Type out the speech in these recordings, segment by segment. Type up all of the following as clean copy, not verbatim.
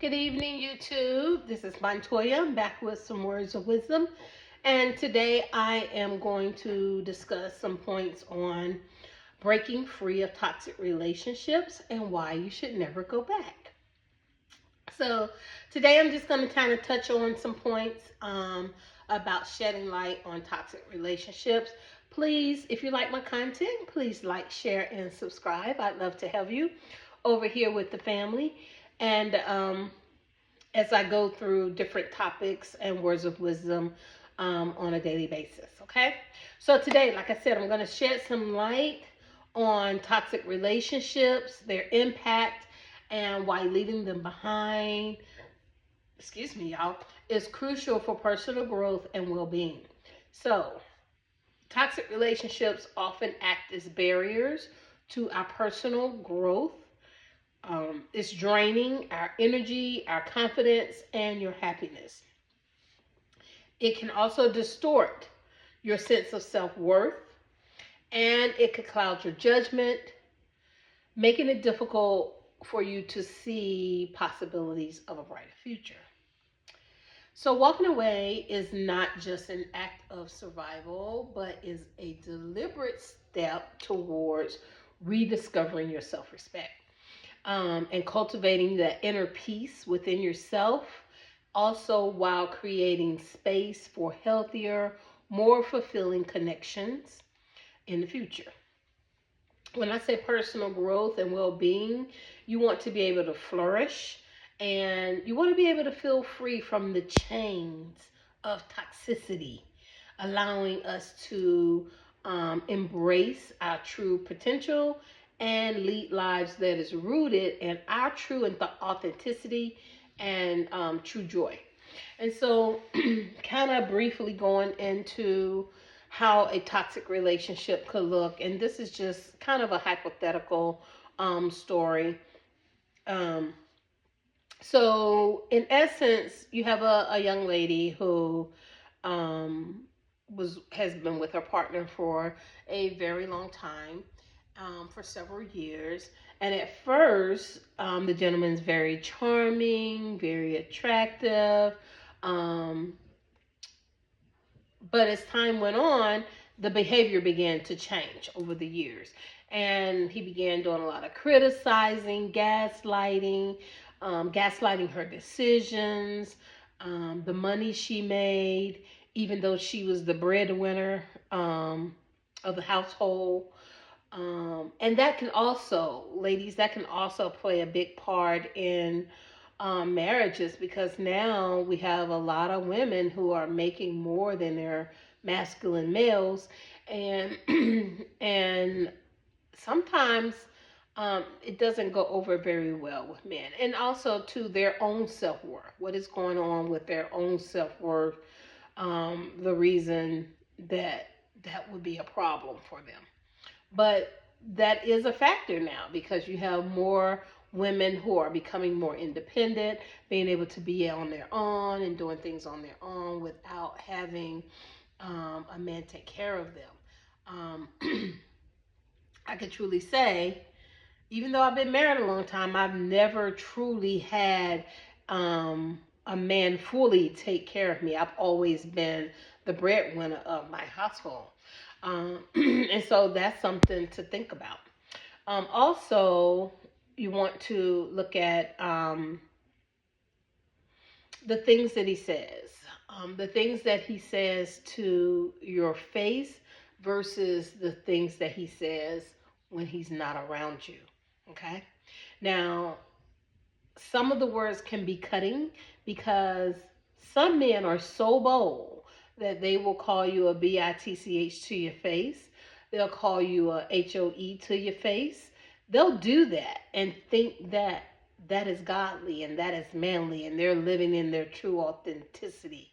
Good evening, YouTube. This is Montoya. I'm back with some words of wisdom. And today I am going to discuss some points on breaking free of toxic relationships and why you should never go back. So, today I'm just going to kind of touch on some points about shedding light on toxic relationships. Please, if you like my content, please like, share, and subscribe. I'd love to have you over here with the family. And as I go through different topics and words of wisdom on a daily basis. Okay. So today, like I said, I'm going to shed some light on toxic relationships, their impact, and why leaving them behind, excuse me, y'all, is crucial for personal growth and well being. So, toxic relationships often act as barriers to our personal growth. It's draining our energy, our confidence, and your happiness. It can also distort your sense of self worth, and it could cloud your judgment, making it difficult for you to see possibilities of a brighter future. So, walking away is not just an act of survival, but is a deliberate step towards rediscovering your self respect and cultivating that inner peace within yourself, also while creating space for healthier, more fulfilling connections in the future. When I say personal growth and well being, you want to be able to flourish and you want to be able to feel free from the chains of toxicity, allowing us to embrace our true potential and lead lives that is rooted in our true and authenticity and true joy. And so, kind of briefly going into how a toxic relationship could look, and this is just kind of a hypothetical story. Um, so, in essence, you have a young lady who um, has been with her partner for a very long time, for several years. And at first, the gentleman's very charming, very attractive. Um, but as time went on, the behavior began to change over the years. And he began doing a lot of criticizing, gaslighting her decisions, the money she made, even though she was the breadwinner of the household. And that can also, ladies, that can also play a big part in marriages, because now we have a lot of women who are making more than their masculine males, and and sometimes it doesn't go over very well with men, and also to their own self worth. What is going on with their own self worth? The reason that that would be a problem for them. But that is a factor now because you have more women who are becoming more independent, being able to be on their own and doing things on their own without having a man take care of them. I could truly say, even though I've been married a long time, I've never truly had a man fully take care of me. I've always been the breadwinner of my household. And so that's something to think about. Also, you want to look at the things that he says, the things that he says to your face versus the things that he says when he's not around you. Okay. Now, some of the words can be cutting because some men are so bold that they will call you a bitch to your face. They'll call you a hoe to your face. They'll do that and think that that is godly and that is manly and they're living in their true authenticity.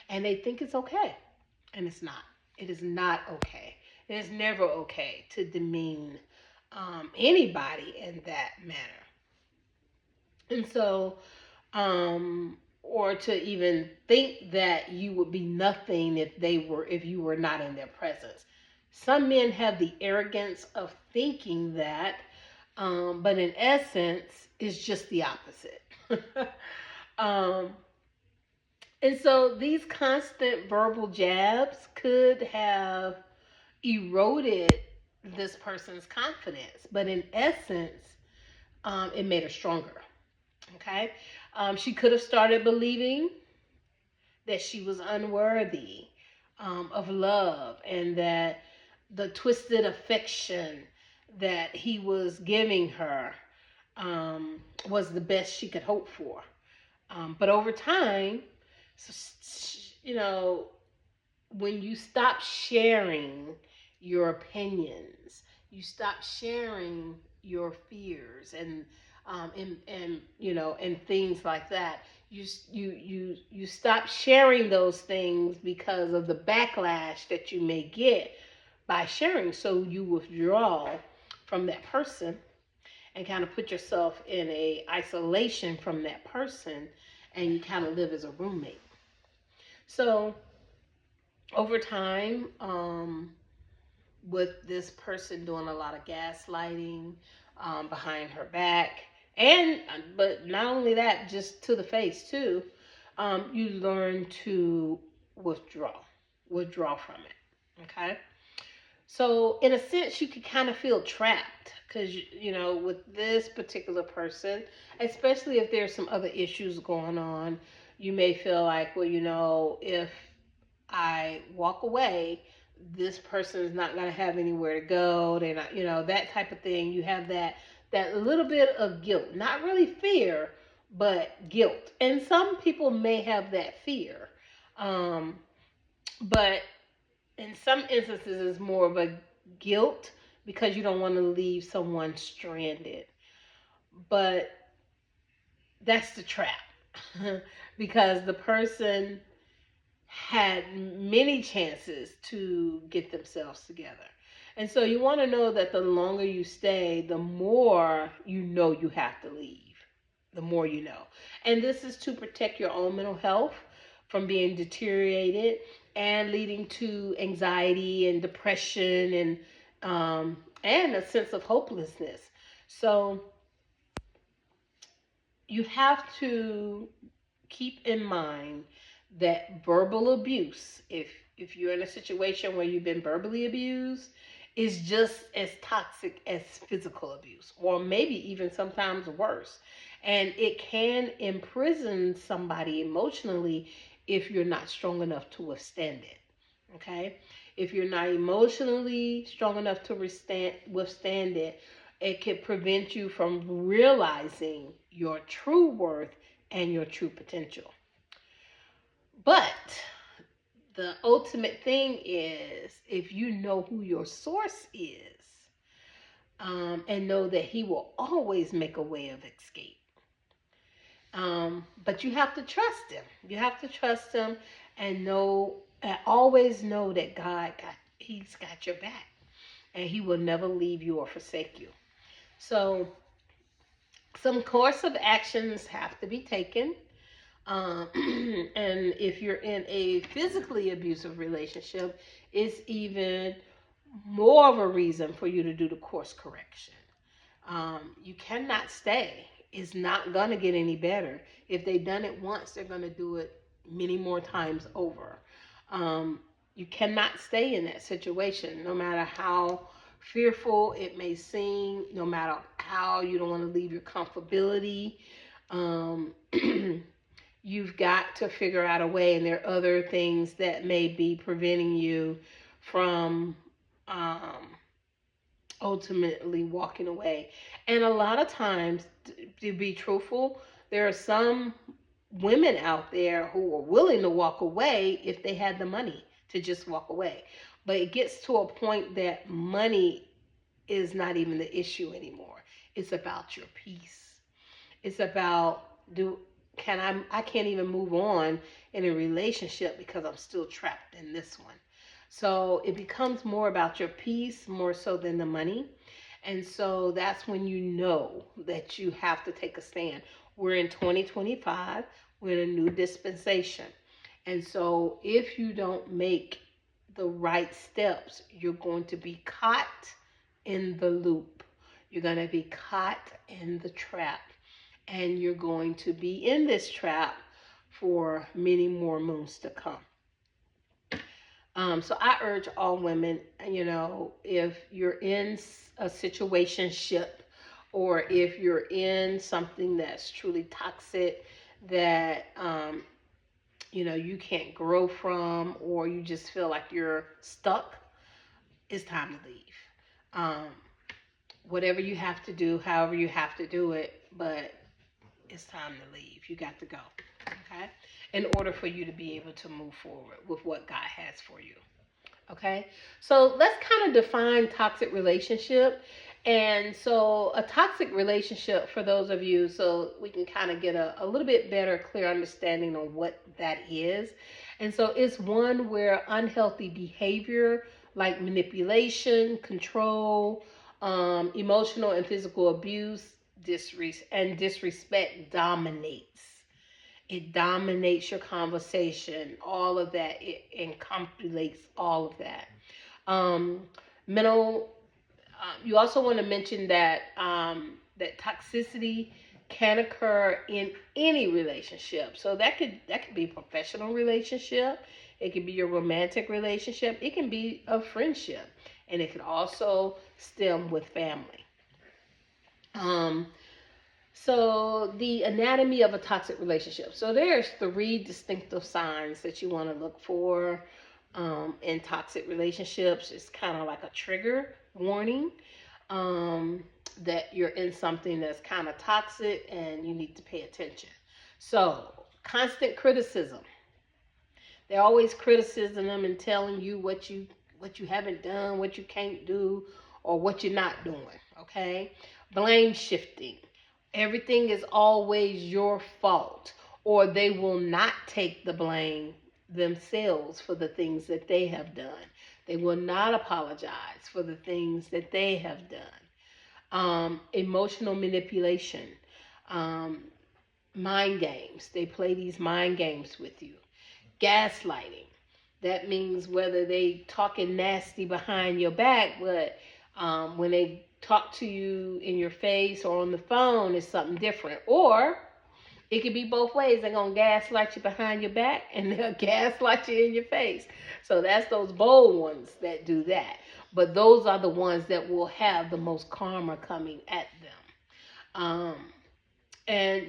And they think it's okay. And it's not. It is not okay. It is never okay to demean anybody in that manner. And so, or to even think that you would be nothing if you were not in their presence. Some men have the arrogance of thinking that, but in essence, it's just the opposite. um, and so these constant verbal jabs could have eroded this person's confidence, but in essence, it made her stronger. Okay. She could have started believing that she was unworthy of love, and that the twisted affection that he was giving her was the best she could hope for. But over time, you know, when you stop sharing your opinions, you stop sharing your fears and and things like that. You stop sharing those things because of the backlash that you may get by sharing. So you withdraw from that person and kind of put yourself in a isolation from that person, and you kind of live as a roommate. So over time, with this person doing a lot of gaslighting behind her back, and but not only that, just to the face too, you learn to withdraw from it. Okay. So in a sense, you could kind of feel trapped because with this particular person, especially if there's some other issues going on, you may feel like, well, if I walk away, this person is not going to have anywhere to go. They're not, that type of thing. You have that little bit of guilt, not really fear, but guilt. And some people may have that fear, um, but in some instances, it's more of a guilt because you don't want to leave someone stranded. But that's the trap because the person had many chances to get themselves together. And so you want to know that the longer you stay, the more you have to leave. The more you know. And this is to protect your own mental health from being deteriorated and leading to anxiety and depression and a sense of hopelessness. So you have to keep in mind that verbal abuse, if you're in a situation where you've been verbally abused, is just as toxic as physical abuse, or maybe even sometimes worse. And it can imprison somebody emotionally if you're not strong enough to withstand it. Okay? If you're not emotionally strong enough to withstand it, it can prevent you from realizing your true worth and your true potential. But the ultimate thing is if you know who your source is, and know that he will always make a way of escape. But you have to trust him. You have to trust him and always know that he's got your back, and he will never leave you or forsake you. So some course of actions have to be taken. And if you're in a physically abusive relationship, it's even more of a reason for you to do the course correction. You cannot stay. It's not going to get any better. If they've done it once, they're going to do it many more times over. You cannot stay in that situation, no matter how fearful it may seem, no matter how you don't want to leave your comfortability. Um, you've got to figure out a way, and there are other things that may be preventing you from ultimately walking away. And a lot of times, to be truthful, there are some women out there who are willing to walk away if they had the money to just walk away. But it gets to a point that money is not even the issue anymore. It's about your peace. It's about I can't even move on in a relationship because I'm still trapped in this one. So it becomes more about your peace more so than the money. And so that's when you know that you have to take a stand. We're in 2025, we're in a new dispensation. And so if you don't make the right steps, you're going to be caught in the loop. You're going to be caught in the trap. and you're going to be in this trap for many more moons to come. So I urge all women, if you're in a situationship, or if you're in something that's truly toxic, that you can't grow from, or you just feel like you're stuck, it's time to leave. Um, Whatever you have to do, however you have to do it, but it's time to leave. You got to go. Okay? In order for you to be able to move forward with what God has for you. Okay? So let's kind of define toxic relationship. And so a toxic relationship, for those of you, so we can kind of get a little bit better, clear understanding on what that is. And so it's one where unhealthy behavior like manipulation, control, emotional and physical abuse, and disrespect dominates. It dominates your conversation, all of that. It encapsulates all of that. Um, mental. You also want to mention that that toxicity can occur in any relationship. So that could be a professional relationship. It could be your romantic relationship. It can be a friendship, and it can also stem with family. Um, so the anatomy of a toxic relationship. So there's 3 distinctive signs that you want to look for in toxic relationships. It's kind of like a trigger warning um, that you're in something that's kind of toxic and you need to pay attention. So constant criticism. They're always criticizing them and telling you what you haven't done, what you can't do, or what you're not doing. Okay, blame shifting. Everything is always your fault, or they will not take the blame themselves for the things that they have done. They will not apologize for the things that they have done. Emotional manipulation, um, mind games. They play these mind games with you. Gaslighting. That means whether they talking nasty behind your back, but when they talk to you in your face or on the phone, it's something different. Or it could be both ways. They're going to gaslight you behind your back and they'll gaslight you in your face. So that's those bold ones that do that. But those are the ones that will have the most karma coming at them. And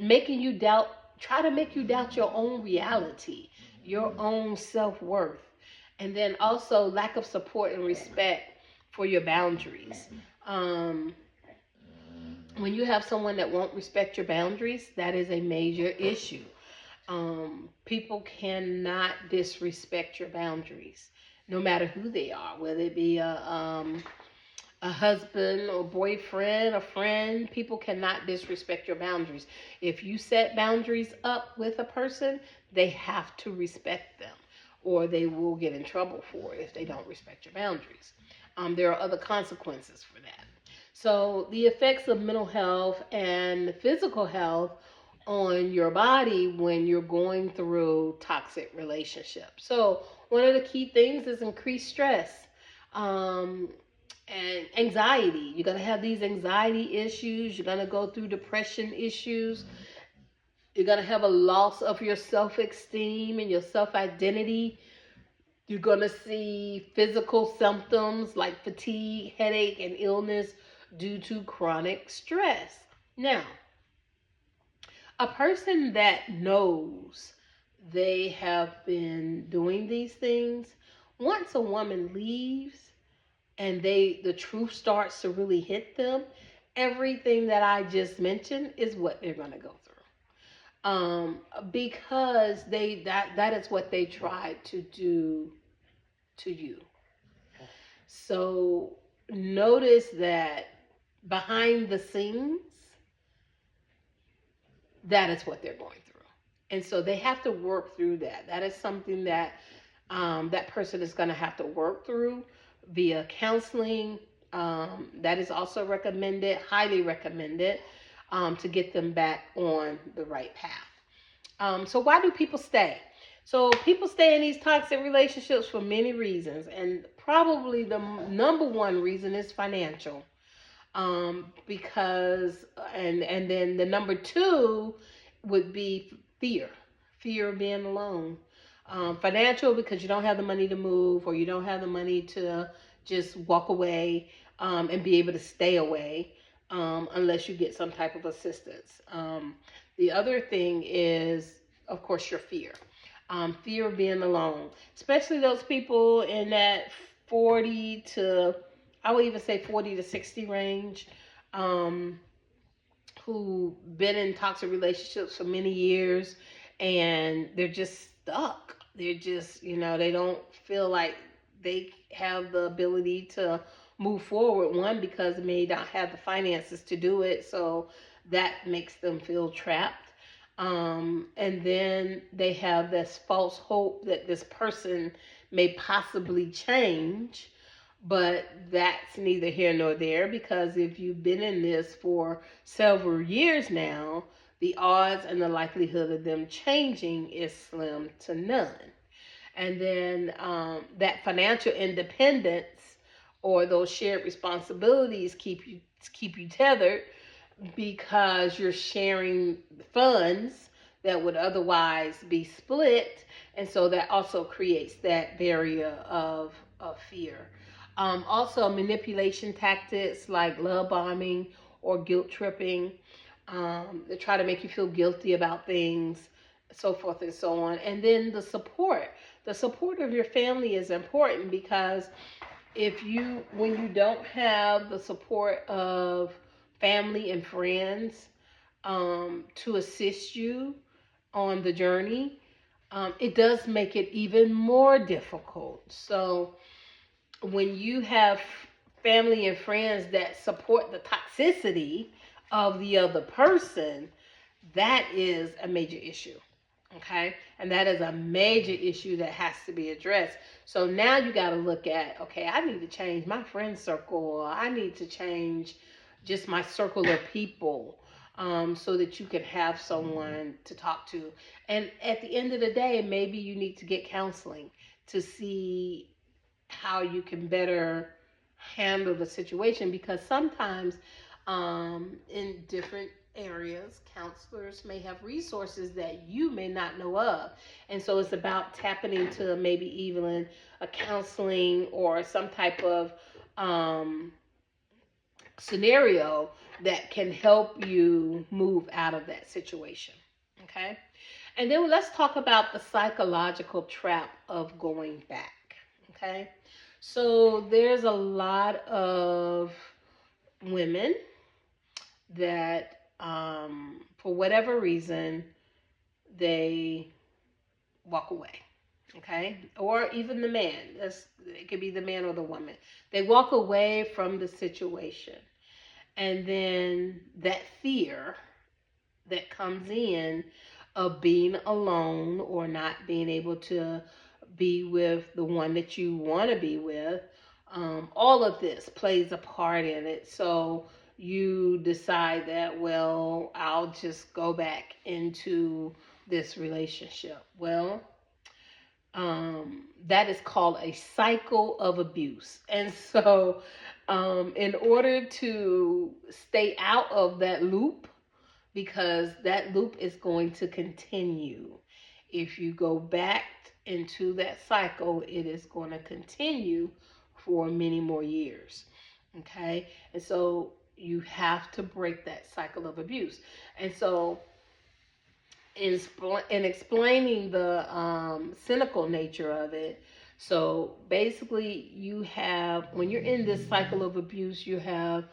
try to make you doubt your own reality, your own self-worth. And then also lack of support and respect for your boundaries. Um, when you have someone that won't respect your boundaries, that is a major issue. People cannot disrespect your boundaries, no matter who they are, whether it be a husband or boyfriend, a friend. People cannot disrespect your boundaries. If you set boundaries up with a person, they have to respect them, or they will get in trouble for it if they don't respect your boundaries. There are other consequences for that. So the effects of mental health and physical health on your body when you're going through toxic relationships. So one of the key things is increased stress. And anxiety. You're going to have these anxiety issues. You're going to go through depression issues. You're going to have a loss of your self-esteem and your self-identity. You're going to see physical symptoms like fatigue, headache, and illness due to chronic stress. Now, a person that knows they have been doing these things, once a woman leaves and the truth starts to really hit them, everything that I just mentioned is what they're going to go through. Because that is what they tried to do to you. So notice that behind the scenes, that is what they're going through. And so they have to work through that. That is something that that person is going to have to work through via counseling. That is also recommended, highly recommended, to get them back on the right path. So why do people stay? So people stay in these toxic relationships for many reasons, and probably the number one reason is financial. Because and then the number two would be fear of being alone. Financial, because you don't have the money to move, or you don't have the money to just walk away, and be able to stay away, unless you get some type of assistance. The other thing is, of course, your fear. Fear of being alone, especially those people in that 40 to, I would even say 40 to 60 range, um, who been in toxic relationships for many years, and they're just stuck. They're just, they don't feel like they have the ability to move forward. One, because they may not have the finances to do it, so that makes them feel trapped. And then they have this false hope that this person may possibly change, but that's neither here nor there, because if you've been in this for several years now, the odds and the likelihood of them changing is slim to none. And then that financial independence, or those shared responsibilities, keep you tethered, because you're sharing funds that would otherwise be split, and so that also creates that barrier of fear. Also, manipulation tactics like love bombing or guilt tripping. They try to make you feel guilty about things, so forth and so on. And then the support. The support of your family is important, because when you don't have the support of family and friends, to assist you on the journey, it does make it even more difficult. So when you have family and friends that support the toxicity of the other person, that is a major issue. Okay, and that is a major issue that has to be addressed. So now you got to look at, okay, I need to change my friend circle, or I need to change just my circle of people, so that you can have someone to talk to. And at the end of the day, maybe you need to get counseling to see how you can better handle the situation, because sometimes, in different areas, counselors may have resources that you may not know of. And so it's about tapping into maybe even a counseling or some type of um, scenario that can help you move out of that situation. Okay. And then let's talk about the psychological trap of going back. Okay. So there's a lot of women that, for whatever reason, they walk away. Okay. Or even the man. It could be the man or the woman. They walk away from the situation. And then that fear that comes in of being alone, or not being able to be with the one that you want to be with, all of this plays a part in it. So you decide that, well, I'll just go back into this relationship. Well, that is called a cycle of abuse. And so, in order to stay out of that loop, because that loop is going to continue. If you go back into that cycle, it is going to continue for many more years. Okay? And so you have to break that cycle of abuse. And so, in explaining the cynical nature of it, so basically, when you're in this cycle of abuse, you have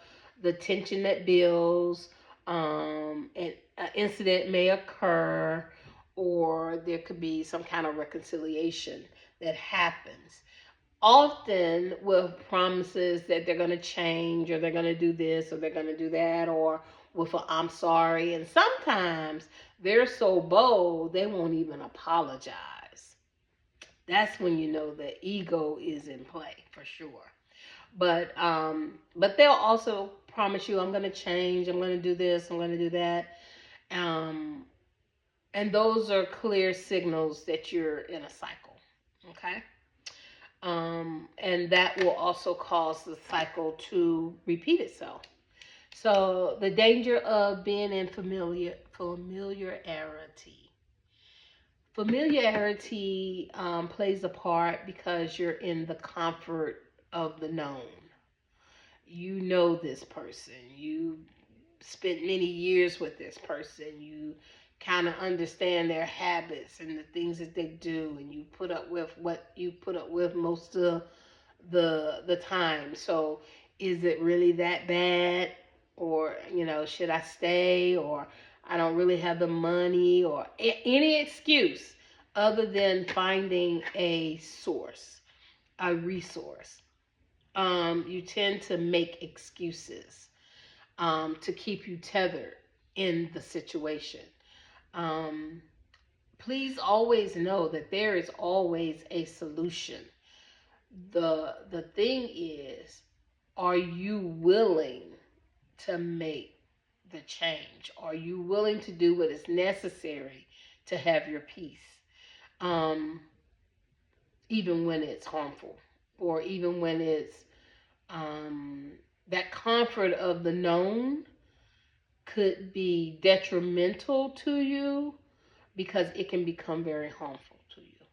the tension that builds, and an incident may occur, or there could be some kind of reconciliation that happens. Often with promises that they're going to change, or they're going to do this, or they're going to do that, or with a I'm sorry. And sometimes they're so bold, they won't even apologize. That's when you know the ego is in play for sure. But they'll also promise you, I'm going to change, I'm going to do this, I'm going to do that. Um, and those are clear signals that you're in a cycle. Okay. And that will also cause the cycle to repeat itself. So the danger of being in familiarity. Familiarity plays a part because you're in the comfort of the known. You know this person. You spent many years with this person. You kind of understand their habits and the things that they do, and you put up with what you put up with most of the time. So is it really that bad? Or, should I stay? Or I don't really have the money, or any excuse other than finding a source, a resource. You tend to make excuses to keep you tethered in the situation. Um, Please always know that there is always a solution. The thing is, are you willing to make the change? Are you willing to do what is necessary to have your peace? Um, Even when it's harmful, or even when it's um, that comfort of the known could be detrimental to you because it can become very harmful to you.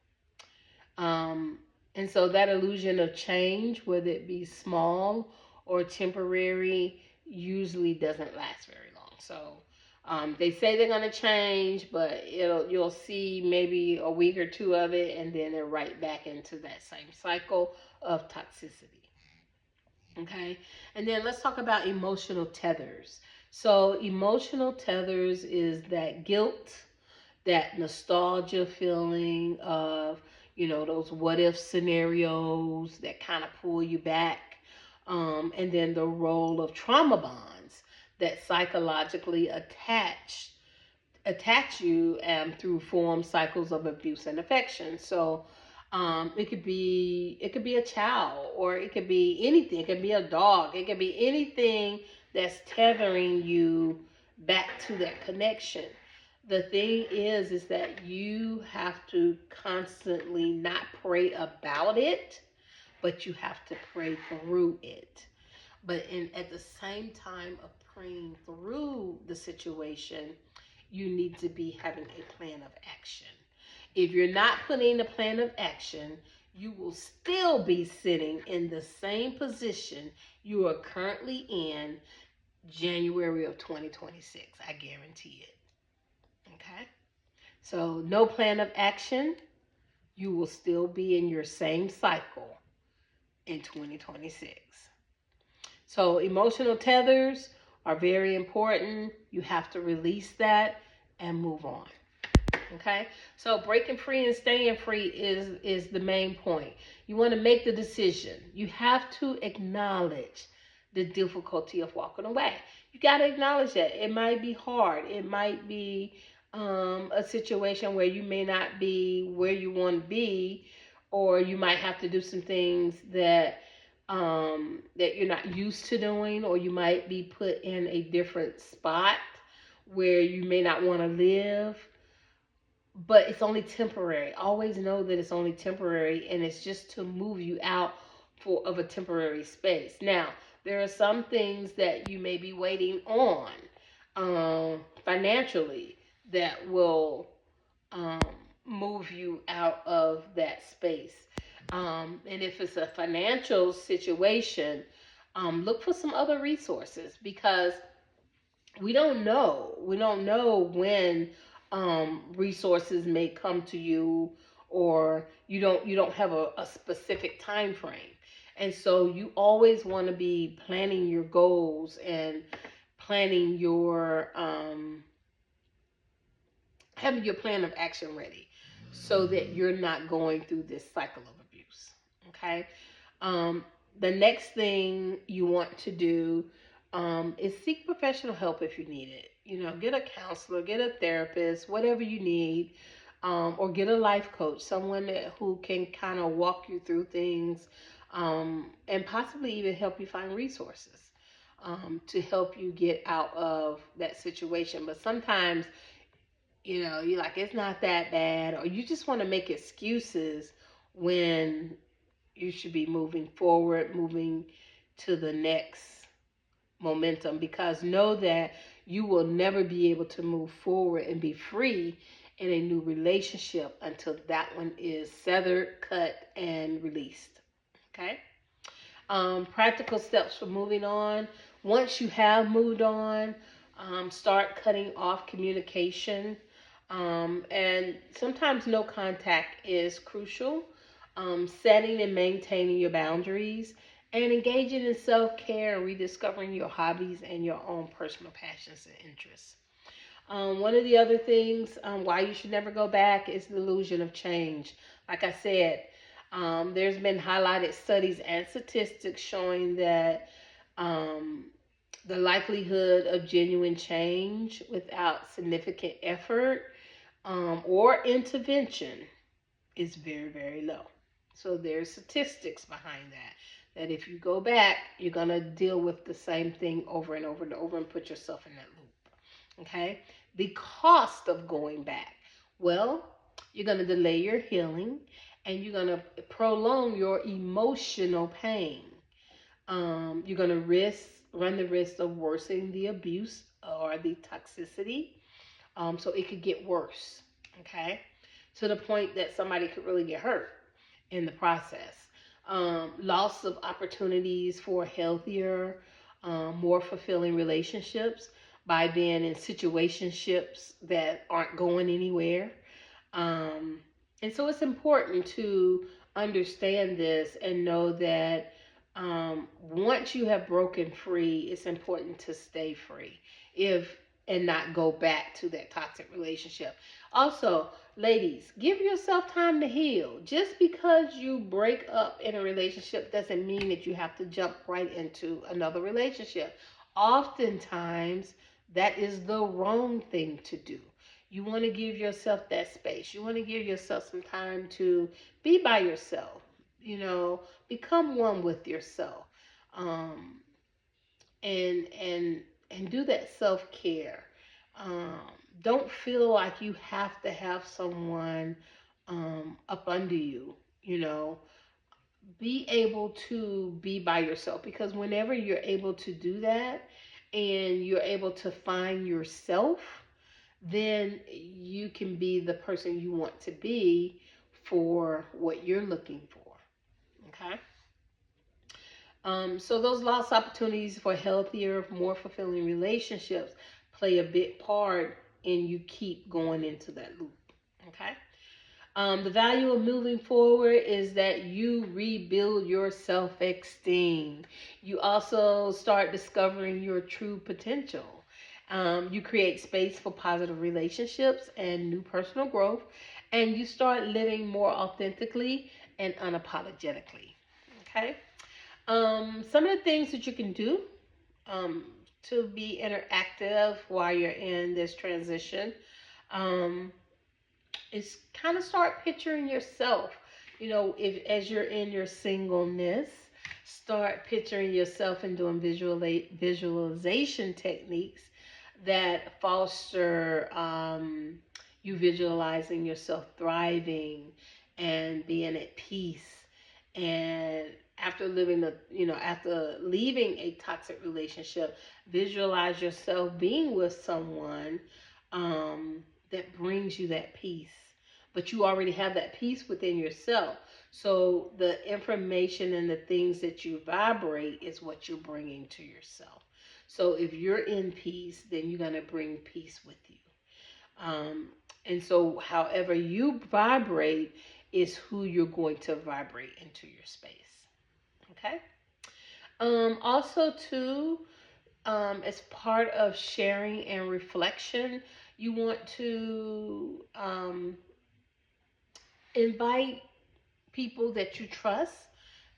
And so that illusion of change, whether it be small or temporary, usually doesn't last very long. So they say they're going to change, but you'll see maybe a week or two of it, and then they're right back into that same cycle of toxicity. Okay, and then let's talk about emotional tethers. So emotional tethers is that guilt, that nostalgia feeling of, those what if scenarios that kind of pull you back. And then the role of trauma bonds that psychologically attach you through form cycles of abuse and affection. So it could be a child, or it could be anything. It could be a dog. It could be anything that's tethering you back to that connection. The thing is that you have to constantly not pray about it, but you have to pray through it. But at the same time of praying through the situation, you need to be having a plan of action. If you're not putting a plan of action, you will still be sitting in the same position you are currently in January of 2026. I guarantee it. Okay? So, no plan of action, you will still be in your same cycle in 2026. So, emotional tethers are very important. You have to release that and move on. Okay, so breaking free and staying free is the main point. You want to make the decision. You have to acknowledge the difficulty of walking away. You got to acknowledge that it might be hard. It might be a situation where you may not be where you want to be, or you might have to do some things that you're not used to doing, or you might be put in a different spot where you may not want to live, but it's only temporary. Always know that it's only temporary, and it's just to move you out of a temporary space. Now, there are some things that you may be waiting on financially that will um, move you out of that space. And if it's a financial situation, look for some other resources, because we don't know. We don't know when resources may come to you, or you don't have a specific time frame. And so you always want to be planning your goals and planning your having your plan of action ready, so that you're not going through this cycle of abuse. Okay. Um, the next thing you want to do is seek professional help if you need it. Get a counselor, get a therapist, whatever you need, or get a life coach, someone who can kind of walk you through things, and possibly even help you find resources to help you get out of that situation. But sometimes, you're like, it's not that bad, or you just want to make excuses when you should be moving forward, moving to the next momentum, because know that you will never be able to move forward and be free in a new relationship until that one is severed, cut, and released. Okay? Practical steps for moving on. Once you have moved on, start cutting off communication. And sometimes no contact is crucial. Setting and maintaining your boundaries and engaging in self care and rediscovering your hobbies and your own personal passions and interests. One of the other things why you should never go back is the illusion of change. Like I said, there's been highlighted studies and statistics showing that um, the likelihood of genuine change without significant effort or intervention is very, very low. So there's statistics behind that. That if you go back, you're gonna deal with the same thing over and over and over and put yourself in that loop. Okay? The cost of going back. Well, you're gonna delay your healing and you're gonna prolong your emotional pain. You're gonna run the risk of worsening the abuse or the toxicity. So it could get worse. Okay? To the point that somebody could really get hurt in the process. Loss of opportunities for healthier, more fulfilling relationships by being in situationships that aren't going anywhere. Um, and so it's important to understand this and know that once you have broken free, it's important to stay free. If and not go back to that toxic relationship. Also, ladies, give yourself time to heal. Just because you break up in a relationship doesn't mean that you have to jump right into another relationship. Oftentimes, that is the wrong thing to do. You want to give yourself that space. You want to give yourself some time to be by yourself, become one with yourself. Um, and do that self-care. um, don't feel like you have to have someone up under you. Be able to be by yourself, because whenever you're able to do that and you're able to find yourself, then you can be the person you want to be for what you're looking for. Okay. So those lost opportunities for healthier, more fulfilling relationships play a big part in you keep going into that loop. Okay. The value of moving forward is that you rebuild your self-esteem. You also start discovering your true potential. You create space for positive relationships and new personal growth, and you start living more authentically and unapologetically. Okay. Some of the things that you can do um, to be interactive while you're in this transition um, is kind of start picturing yourself. If as you're in your singleness, start picturing yourself and doing visualization techniques that foster you visualizing yourself thriving and being at peace. And after leaving a toxic relationship, visualize yourself being with someone that brings you that peace. But you already have that peace within yourself. So the information and the things that you vibrate is what you're bringing to yourself. So if you're in peace, then you're going to bring peace with you. Um, and so, however you vibrate is who you're going to vibrate into your space. Okay. Also, too, as part of sharing and reflection, you want to invite people that you trust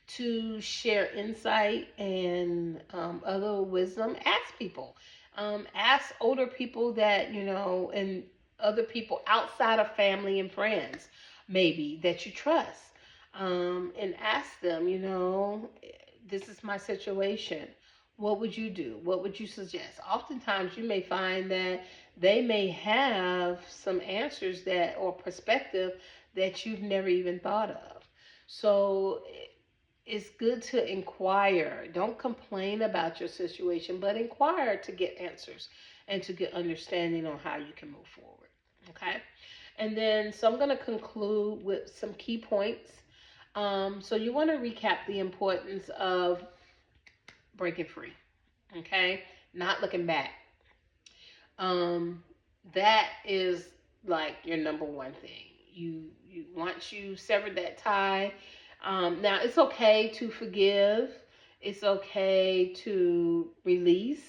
to share insight and other wisdom. Ask people. Ask older people and other people outside of family and friends, maybe that you trust, and ask them, this is my situation. What would you do? What would you suggest? Oftentimes, you may find that they may have some answers that or perspective that you've never even thought of. So it's good to inquire. Don't complain about your situation, but inquire to get answers and to get understanding on how you can move forward. Okay. And then, so I'm going to conclude with some key points. So you want to recap the importance of breaking free. Okay. Not looking back. Um, that is like your number one thing. You once you sever that tie. Now it's okay to forgive. It's okay to release.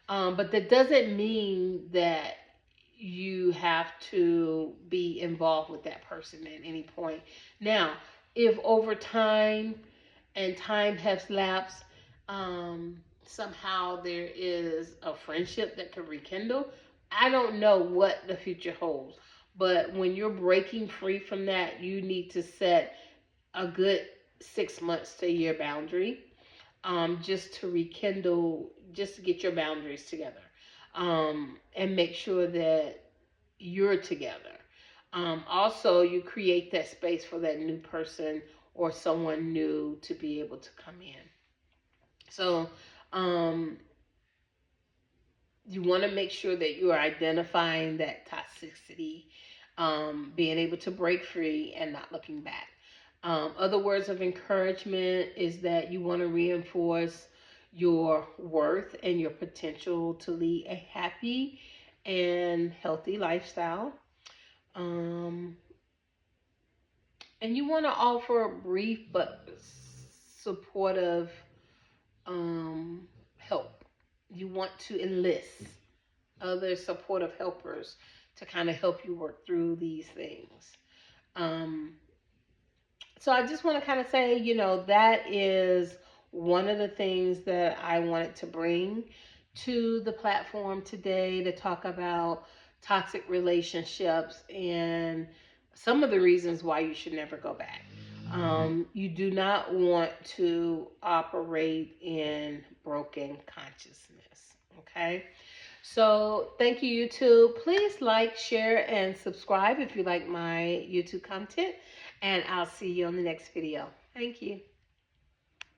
But that doesn't mean that you have to be involved with that person at any point. Now, if over time and time has lapsed, somehow there is a friendship that can rekindle, I don't know what the future holds. But when you're breaking free from that, you need to set a good 6 months to a year boundary, just to rekindle, just to get your boundaries together, and make sure that you're together. Also, you create that space for that new person or someone new to be able to come in. So, um, you want to make sure that you are identifying that toxicity, being able to break free and not looking back. Other words of encouragement is that you want to reinforce your worth and your potential to lead a happy and healthy lifestyle. Um, and you want to offer brief but supportive help. You want to enlist other supportive helpers to kind of help you work through these things. Um, so I just want to kind of say, that is one of the things that I wanted to bring to the platform today to talk about toxic relationships and some of the reasons why you should never go back. You do not want to operate in broken consciousness. Okay. So thank you, YouTube. Please like, share, and subscribe if you like my YouTube content. And I'll see you on the next video. Thank you.